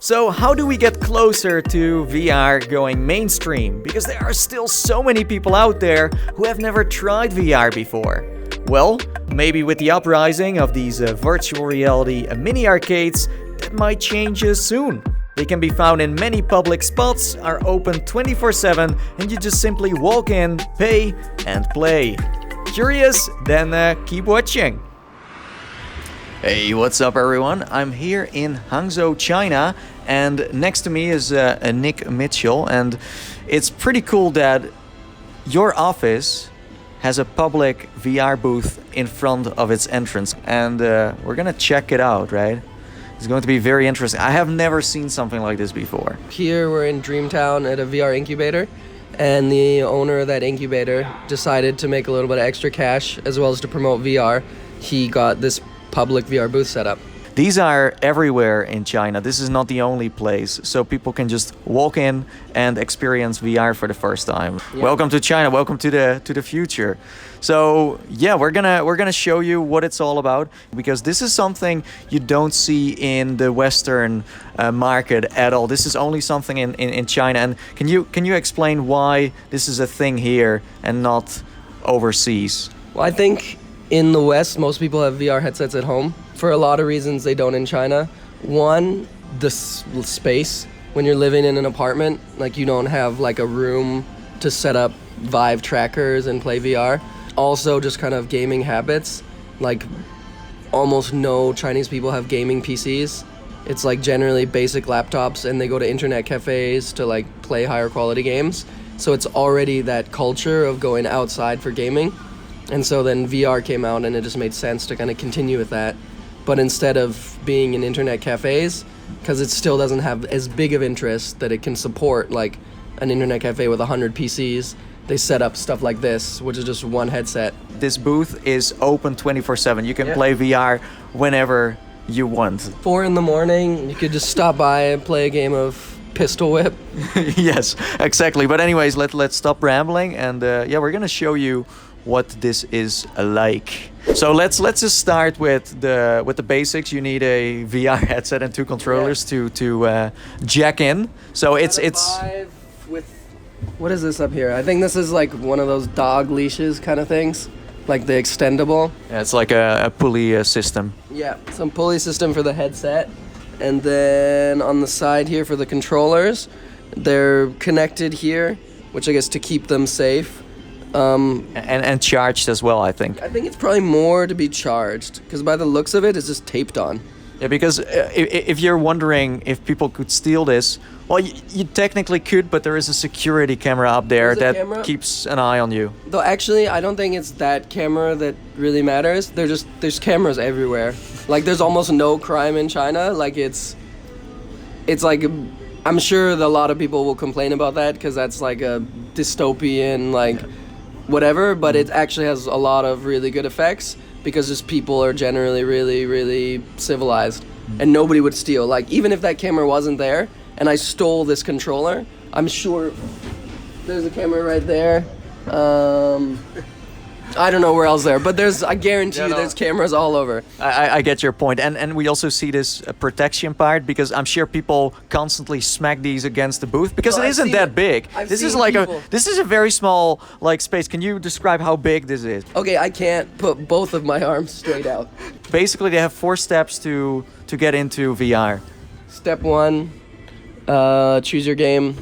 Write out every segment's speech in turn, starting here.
So how do we get closer to VR going mainstream? Because there are still so many people out there who have never tried VR before. Well, maybe with the uprising of these virtual reality mini arcades, that might change soon. They can be found in many public spots, are open 24/7, and you just simply walk in, pay, and play. Curious? Then keep watching. Hey, what's up everyone? I'm here in Hangzhou, China, and next to me is Nikk Mitchell, and it's pretty cool that your office has a public VR booth in front of its entrance, and we're gonna check it out, right? It's going to be very interesting. I have never seen something like this before. Here we're in Dreamtown at a VR incubator, and the owner of that incubator decided to make a little bit of extra cash as well as to promote VR. He got this public VR booth set up. These are everywhere in China. This is not the only place, so people can just walk in and experience VR for the first time. Yeah. Welcome to China. Welcome to the future. So yeah, we're gonna show you what it's all about, because this is something you don't see in the Western market at all. This is only something in China. And can you explain why this is a thing here and not overseas? Well, I think in the West, most people have VR headsets at home. For a lot of reasons, they don't in China. One, the space. When you're living in an apartment, like you don't have like a room to set up Vive trackers and play VR. Also, just kind of gaming habits. Like almost no Chinese people have gaming PCs. It's like generally basic laptops, and they go to internet cafes to like play higher quality games. So it's already that culture of going outside for gaming. And so then VR came out, and it just made sense to kind of continue with that. But instead of being in internet cafes, because it still doesn't have as big of interest that it can support like an internet cafe with 100 PCs, they set up stuff like this, which is just one headset. This booth is open 24/7. You can play VR whenever you want. 4 in the morning, you could just stop by and play a game of Pistol Whip. Yes, exactly. But anyways, let's stop rambling, and yeah, we're gonna show you what this is like. So let's just start with the basics. You need a VR headset and 2 controllers to jack in. So it's with, what is this up here? I think this is like one of those dog leashes kind of things, like the extendable. Yeah, it's like a pulley system. Yeah, some pulley system for the headset, and then on the side here for the controllers, they're connected here, which I guess to keep them safe. And charged as well, I think. I think it's probably more to be charged, because by the looks of it, it's just taped on. Yeah, because if you're wondering if people could steal this, well, you technically could, but there is a security camera up there that keeps an eye on you. Though actually, I don't think it's that camera that really matters. There's cameras everywhere. Like there's almost no crime in China. Like it's like, I'm sure that a lot of people will complain about that because that's like a dystopian like. Whatever, but it actually has a lot of really good effects because just people are generally really, really civilized, and nobody would steal. Like even if that camera wasn't there and I stole this controller, I'm sure there's a camera right there. I don't know where else there, but I guarantee you there's cameras all over. I get your point. And we also see this protection part, because I'm sure people constantly smack these against the booth because it isn't that big. This is a very small like space. Can you describe how big this is? Okay, I can't put both of my arms straight out. Basically, they have 4 steps to get into VR. Step 1, choose your game.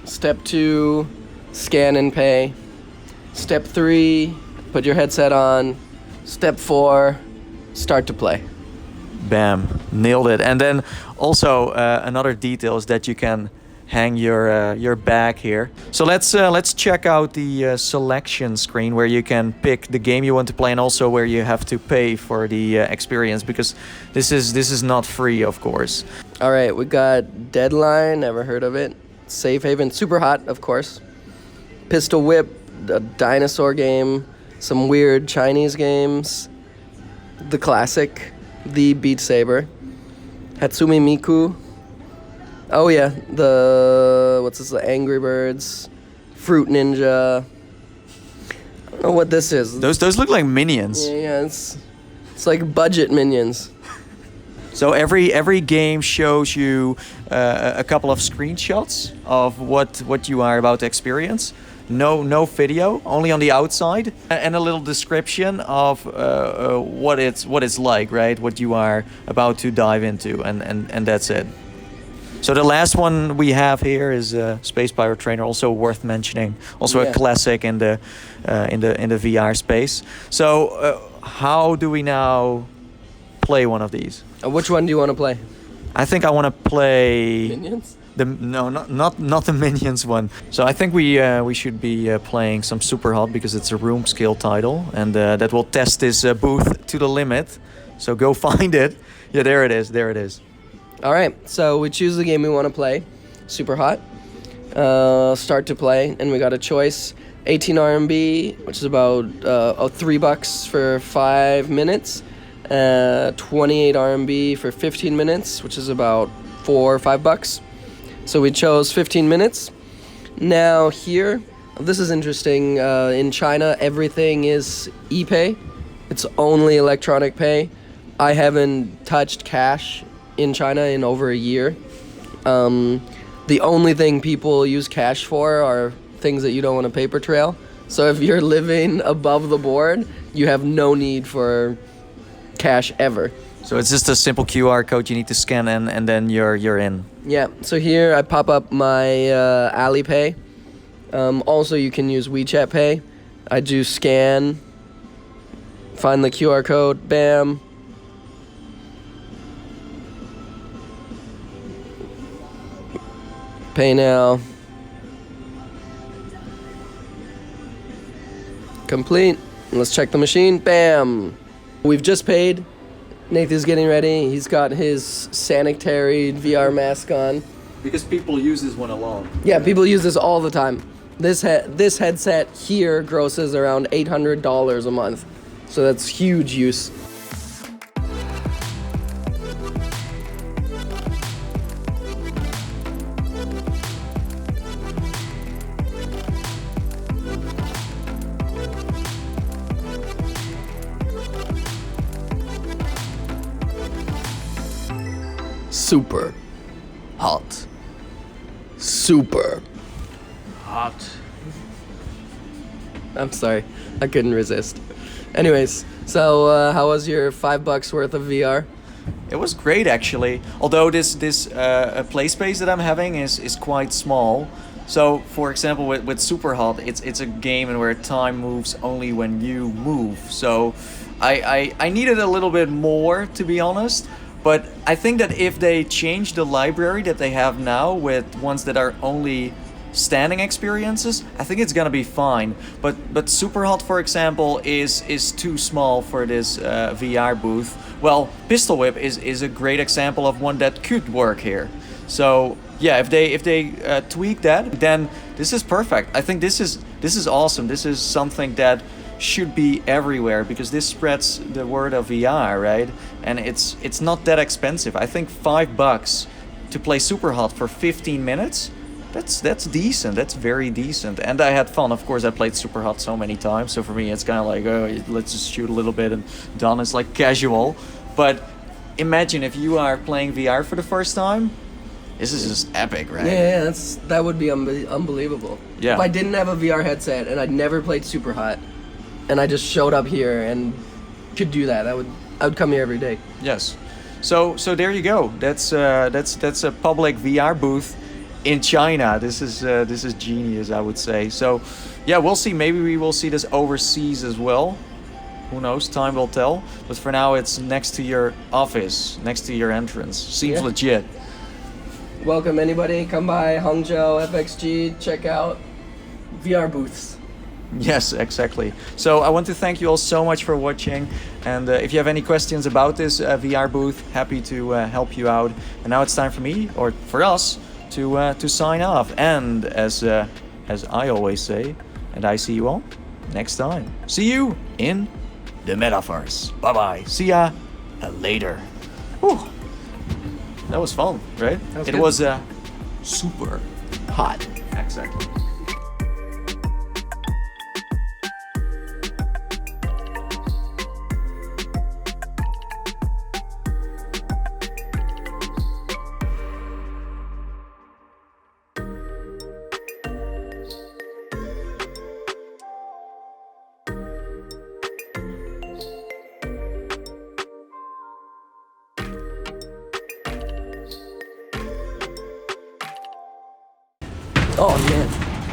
Step 2, scan and pay. Step 3, put your headset on. Step 4, start to play. Bam, nailed it. And then also another detail is that you can hang your bag here. So let's check out the selection screen where you can pick the game you want to play, and also where you have to pay for the experience, because this is not free, of course. All right, we got Deadline, never heard of it. Safe Haven, Superhot, of course. Pistol Whip, a dinosaur game. Some weird Chinese games. The classic, the Beat Saber. Hatsune Miku. Oh yeah, the Angry Birds. Fruit Ninja. I don't know what this is. Those look like minions. Yeah, it's like budget minions. So every game shows you a couple of screenshots of what you are about to experience. No video, only on the outside, and a little description of what it's like, right? What you are about to dive into, and that's it. So the last one we have here is Space Pirate Trainer, also worth mentioning. Also a classic in the VR space. So how do we now play one of these? Which one do you want to play? I think I want to play Minions? Not the Minions one. So I think we should be playing some Superhot because it's a room scale title, and that will test this booth to the limit. So go find it. Yeah, there it is. There it is. All right, so we choose the game we want to play, Superhot. Start to play, and we got a choice: 18 RMB, which is about $3 for 5 minutes. 28 RMB for 15 minutes, which is about $4 or $5. So we chose 15 minutes. Now here, this is interesting. In China, everything is e-pay. It's only electronic pay. I haven't touched cash in China in over a year. The only thing people use cash for are things that you don't want to paper trail. So if you're living above the board, you have no need for cash ever. So it's just a simple QR code you need to scan and then you're in. Yeah, so here I pop up my Alipay. Also you can use WeChat Pay. I do scan, find the QR code, bam. Pay now. Complete. Let's check the machine, bam. We've just paid. Nathie's getting ready. He's got his sanitary VR mask on. Because people use this one a lot. Yeah, people use this all the time. This headset here grosses around $800 a month. So that's huge use. Super hot. Super hot. I'm sorry, I couldn't resist. Anyways, so how was your $5 worth of VR? It was great actually. Although this play space that I'm having is quite small. So for example with Superhot, it's a game where time moves only when you move. So I needed a little bit more, to be honest. But I think that if they change the library that they have now with ones that are only standing experiences, I think it's gonna be fine. But Superhot, for example, is too small for this VR booth. Well, Pistol Whip is a great example of one that could work here. So yeah, if they tweak that, then this is perfect. I think this is awesome. This is something that should be everywhere because this spreads the word of VR, right? And it's not that expensive. I think $5 to play Superhot for 15 minutes. That's decent. That's very decent. And I had fun. Of course, I played Superhot so many times. So for me, it's kind of like, oh, let's just shoot a little bit and done. It's like casual. But imagine if you are playing VR for the first time. This is just epic, right? Yeah, that would be unbelievable. Yeah. If I didn't have a VR headset and I'd never played Superhot, and I just showed up here and could do that, I would come here every day. Yes. So there you go. That's a public VR booth in China. This is genius, I would say. So yeah, we'll see. Maybe we will see this overseas as well. Who knows? Time will tell. But for now, it's next to your office, next to your entrance. Seems legit. Welcome anybody. Come by Hangzhou, FXG. Check out VR booths. Yes, exactly. So I want to thank you all so much for watching. And if you have any questions about this VR booth, happy to help you out. And now it's time for me, or for us, to sign off. And as I always say, and I see you all next time. See you in the metaverse. Bye bye. See ya later. Whew. That was fun, right? It was super hot. Exactly. Oh man.